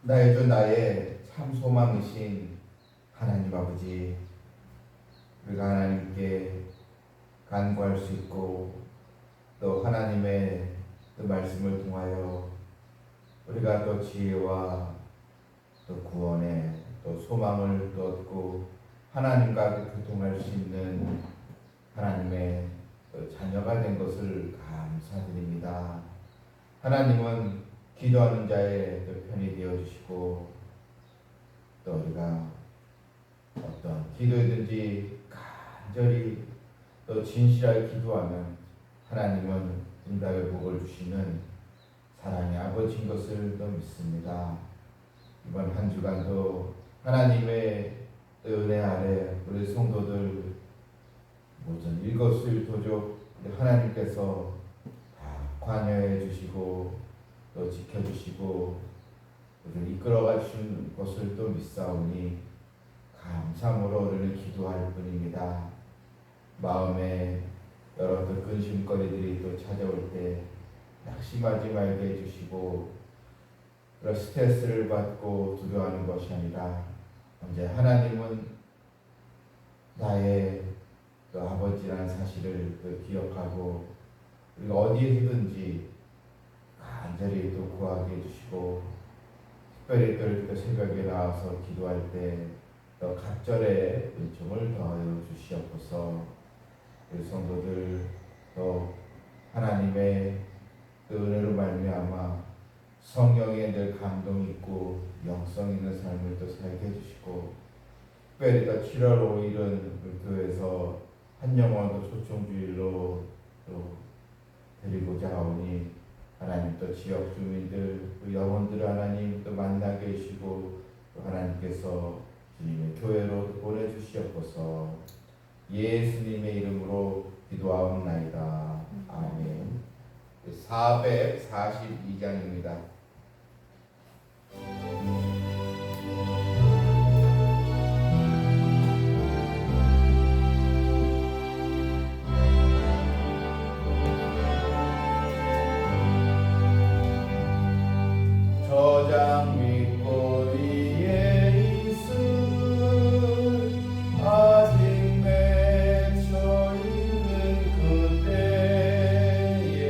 나의 주 나의 참 소망이신 하나님 아버지, 우리가 하나님께 간구할 수 있고 또 하나님의 그 말씀을 통하여 우리가 또 지혜와 또 구원의 또 소망을 또 얻고 하나님과 교통할 수 있는 하나님의 또 자녀가 된 것을 감사드립니다. 하나님은 기도하는 자의 편이 되어주시고 또 우리가 어떤 기도든지 간절히 또 진실하게 기도하면 하나님은 응답의 복을 주시는 사랑의 아버지인 것을 또 믿습니다. 이번 한 주간도 하나님의 은혜 아래 우리 성도들 모든 일거수일투족 하나님께서 다 관여해 주시고 또 지켜주시고 우리를 이끌어가 주신 것을 또 믿사오니 감사함으로 우리는 기도할 뿐입니다. 마음에 여러 근심거리들이 또 찾아올 때 낙심하지 말게 해주시고 그런 스트레스를 받고 두려워하는 것이 아니라 언제 하나님은 나의 그 아버지라는 사실을 또 기억하고 우리가 어디에서든지 간절히 또 구하게 해주시고 특별히 또 새벽에 나와서 기도할 때 또 각절의 은총을 더하여 주시옵소서. 우리 성도들 또 하나님의 그 은혜로 말미암아 성령에 늘 감동이 있고 영성 있는 삶을 또 살게 해주시고 특별히 또 7월 5일은 우리 교회에서 한 영혼도 초청주일로 또 드리고자 하오니 하나님 또 지역 주민들 그 영혼들을 하나님 또 만나게 해주시고 또 하나님께서 주님의 교회로 보내주시옵소서. 예수님의 이름으로 기도하옵나이다. 아멘. 442장입니다. 저장 밑고 위에 있을 아직 맺혀 있는 그때의 귀에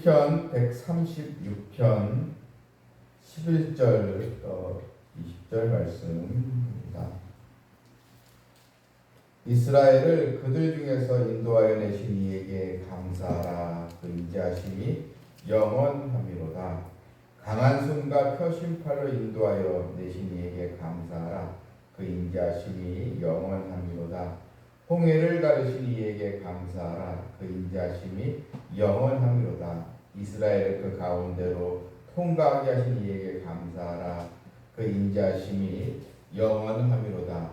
시편 136편 11절부터 20절 말씀입니다. 이스라엘을 그들 중에서 인도하여 내신 이에게 감사하라. 그 인자하심이 영원함이로다. 강한 손과 펴신 팔로 인도하여 내신 이에게 감사하라. 그 인자하심이 영원함이로다. 홍해를 가르신 이에게 감사하라. 그 인자하심이 영원함이로다. 이스라엘을 그 가운데로 통과하게 하신 이에게 감사하라. 그 인자하심이 영원함이로다.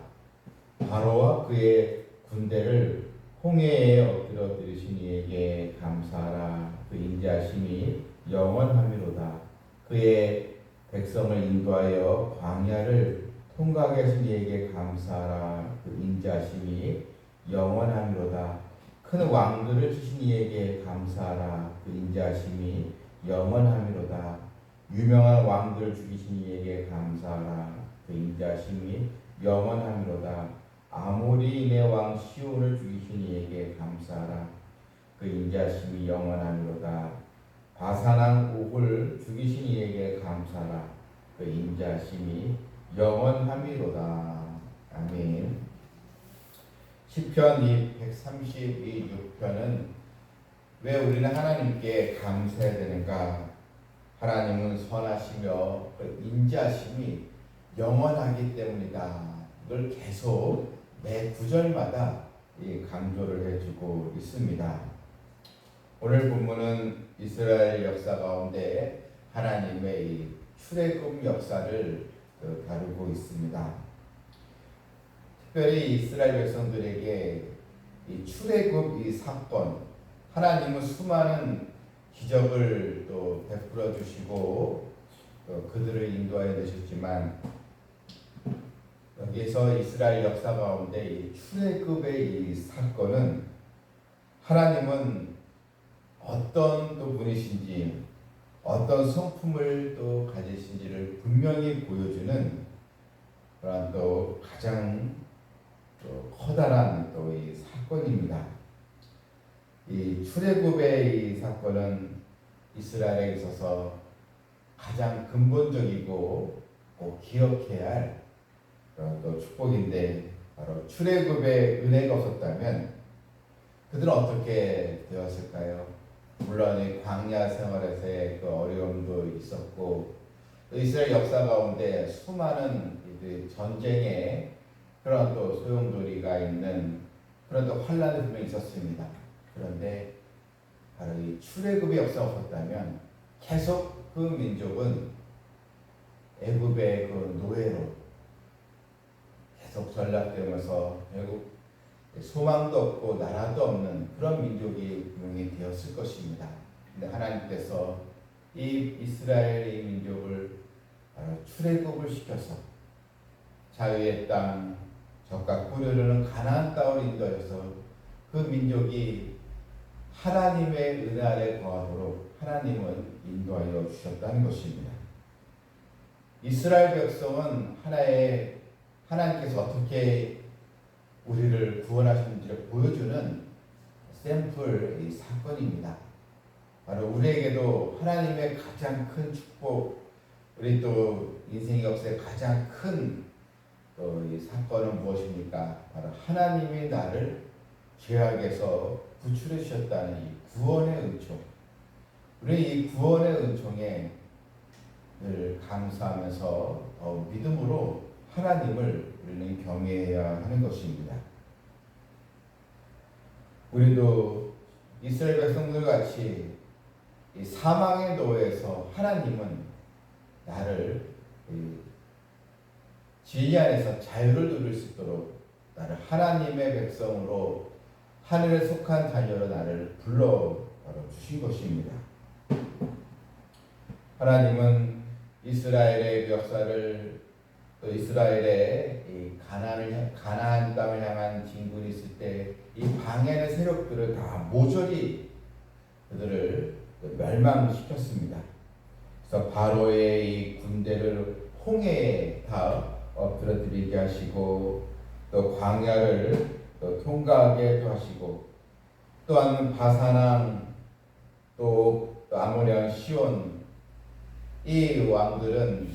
바로와 그의 군대를 홍해에 엎드려 들으신 이에게 감사하라. 그 인자하심이 영원함이로다. 그의 백성을 인도하여 광야를 통과하게 하신 이에게 감사하라. 그 인자하심이 영원함이로다. 큰 왕들을 주신 이에게 감사하라. 그 인자하심이 영원함이로다. 유명한 왕들을 죽이신 이에게 감사하라. 그 인자하심이 영원함이로다. 아모리인의 왕 시온을 죽이신 이에게 감사하라. 그 인자하심이 영원함이로다. 바산왕 옥을 죽이신 이에게 감사하라. 그 인자하심이 영원함이로다. 아멘. 시편 136편은 왜 우리는 하나님께 감사해야 되는가? 하나님은 선하시며 그 인자하심이 영원하기 때문이다. 이걸 계속 매 구절마다 강조를 해주고 있습니다. 오늘 본문은 이스라엘 역사 가운데 하나님의 출애굽 역사를 다루고 있습니다. 특별히 이스라엘 백성들에게 이 출애굽 이 사건, 하나님은 수많은 기적을 또 베풀어 주시고 그들을 인도하여 내셨지만 여기에서 이스라엘 역사 가운데 이 출애굽의 이 사건은 하나님은 어떤 또 분이신지 어떤 성품을 또 가지신지를 분명히 보여주는 그런 또 가장 또 커다란 또 이 사건입니다. 이 출애굽의 이 사건은 이스라엘에 있어서 가장 근본적이고 꼭 기억해야 할 또 축복인데, 바로 출애굽의 은혜가 없었다면 그들은 어떻게 되었을까요? 물론 이 광야 생활에서의 그 어려움도 있었고, 또 이스라엘 역사 가운데 수많은 전쟁에 그런 또 소용돌이가 있는 그런 또 환란이 분명히 있었습니다. 그런데 바로 이 출애굽의 역사가 없었다면 계속 그 민족은 애굽의 그 노예로 계속 전락되면서 결국 소망도 없고 나라도 없는 그런 민족이 분명히 되었을 것입니다. 근데 하나님께서 이 이스라엘의 민족을 출애굽을 시켜서 자유의 땅, 젖과 꿀이 흐르는 가나안 땅으로 인도하셔서 그 민족이 하나님의 은혜 아래 거하도록 하나님은 인도하여 주셨다는 것입니다. 이스라엘 백성은 하나님께서 어떻게 우리를 구원하시는지를 보여주는 샘플 사건입니다. 바로 우리에게도 하나님의 가장 큰 축복, 우리 또 인생 역사의 가장 큰 이 사건은 무엇입니까? 바로 하나님이 나를 죄악에서 구출해 주셨다는 이 구원의 은총. 우리 이 구원의 은총에 늘 감사하면서 믿음으로 하나님을 우리는 경외해야 하는 것입니다. 우리도 이스라엘 백성들 같이 이 사망의 노예에서 하나님은 나를 진리 안에서 자유를 누릴 수 있도록 나를 하나님의 백성으로 하늘에 속한 자녀로 나를 불러 주신 것입니다. 하나님은 이스라엘의 역사를, 또 이스라엘의 이 가나안 땅을 향한 진군이 있을 때 이 방해하는 세력들을 다 모조리 그들을 멸망시켰습니다. 그래서 바로의 이 군대를 홍해에 다 엎드려뜨리게 하시고, 또 광야를 또 통과하게 하시고, 또한 바산왕 또 또 아모리 왕 시온, 이 왕들은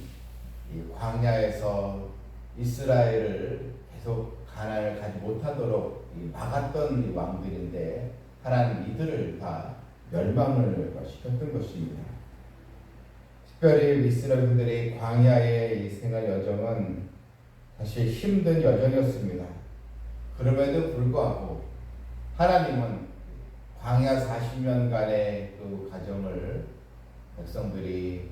이 광야에서 이스라엘을 계속 가나안을 가지 못하도록 막았던 이 왕들인데 하나님 이들을 다 멸망을 시켰던 것입니다. 특별히 이스라엘들의 광야의 이 생활 여정은 사실 힘든 여정이었습니다. 그럼에도 불구하고 하나님은 광야 40년간의 그 과정을 백성들이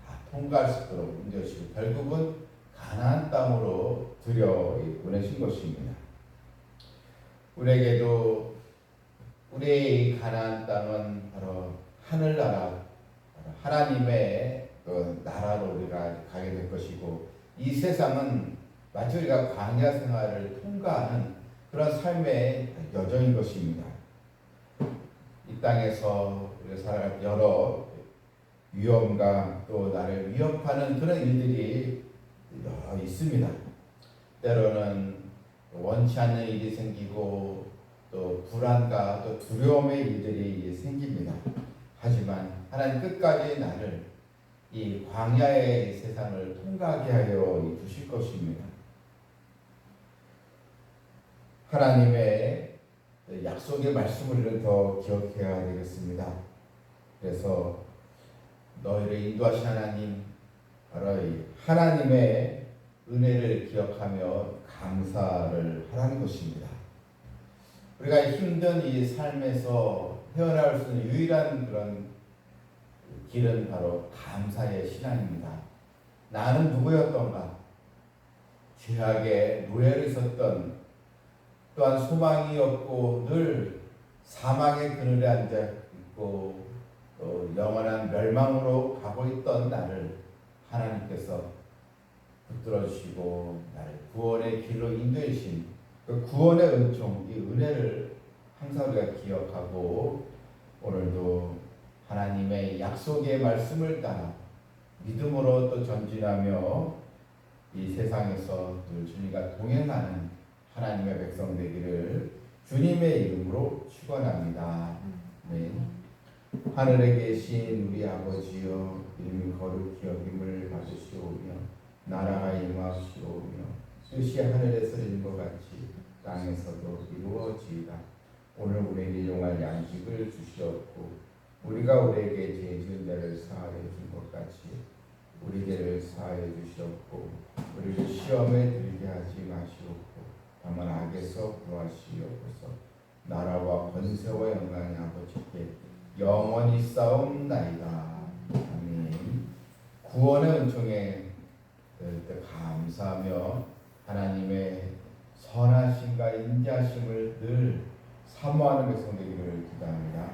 다 통과할 수 있도록 인도하시고 결국은 가나안 땅으로 들여 보내신 것입니다. 우리에게도 우리의 가나안 땅은 바로 하늘나라, 하나님의 그 나라로 우리가 가게 될 것이고, 이 세상은 마치 우리가 광야 생활을 통과하는 그런 삶의 여정인 것입니다. 이 땅에서 우리가 살아갈 여러 위험과 또 나를 위협하는 그런 일들이 여러 있습니다. 때로는 원치 않는 일이 생기고 또 불안과 또 두려움의 일들이 생깁니다. 하지만 하나님 끝까지 나를 이 광야의 세상을 통과하게 하여 주실 것입니다. 하나님의 약속의 말씀을 더 기억해야 되겠습니다. 그래서 너희를 인도하신 하나님, 바로 이 하나님의 은혜를 기억하며 감사를 하라는 것입니다. 우리가 힘든 이 삶에서 헤어나올 수 있는 유일한 그런 길은 바로 감사의 신앙입니다. 나는 누구였던가? 죄악의 노예로 있었던, 또한 소망이 없고 늘 사망의 그늘에 앉아 있고 또 영원한 멸망으로 가고 있던 나를 하나님께서 붙들어 주시고 나를 구원의 길로 인도해 주신 그 구원의 은총, 이 은혜를 항상 우리가 기억하고 오늘도 하나님의 약속의 말씀을 따라 믿음으로 또 전진하며 이 세상에서 늘 주님과 동행하는 하나님의 백성 되기를 주님의 이름으로 축원합니다. 네. 하늘에 계신 우리 아버지여, 이름이 거룩히 여김을 받으시오며 나라가 임하시오며 뜻이 하늘에서 이룬 것 같이 땅에서도 이루어지이다. 오늘 우리에게 용할 양식을 주시옵고 우리가 우리에게 죄 지은 자를 사하여 준 것 같이 우리 죄를 사하여 주시옵고 우리를 시험에 들게 하지 마시옵고 다만 악에서 구하시옵소서. 나라와 권세와 영광이 아버지께 영원히 싸움나이다. 아멘. 구원의 은총에 감사하며 하나님의 선하심과 인자하심을 늘 사모하는 백성 되기를 기도합니다.